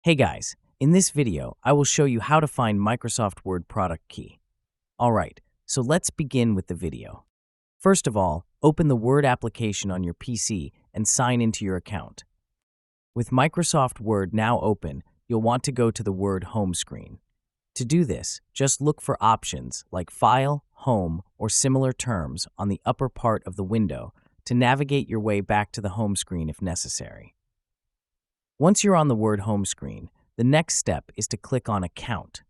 Hey guys, in this video, I will show you how to find Microsoft Word product key. Alright, so let's begin with the video. First of all, open the Word application on your PC and sign into your account. With Microsoft Word now open, you'll want to go to the Word home screen. To do this, just look for options like File, Home, or similar terms on the upper part of the window to navigate your way back to the home screen if necessary. Once you're on the Word home screen, the next step is to click on Account.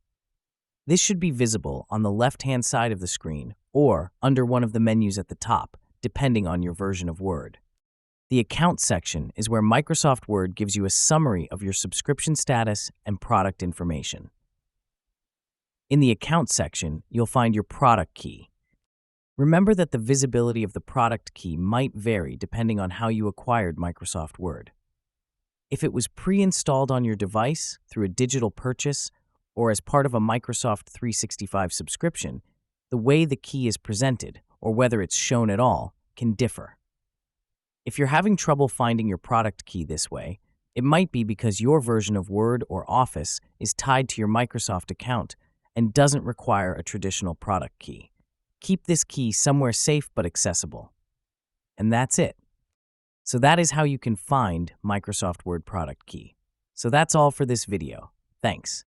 This should be visible on the left-hand side of the screen or under one of the menus at the top, depending on your version of Word. The Account section is where Microsoft Word gives you a summary of your subscription status and product information. In the Account section, you'll find your product key. Remember that the visibility of the product key might vary depending on how you acquired Microsoft Word. If it was pre-installed on your device through a digital purchase or as part of a Microsoft 365 subscription, the way the key is presented, or whether it's shown at all, can differ. If you're having trouble finding your product key this way, it might be because your version of Word or Office is tied to your Microsoft account and doesn't require a traditional product key. Keep this key somewhere safe but accessible. And that's it. So that is how you can find Microsoft Word product key. So that's all for this video. Thanks.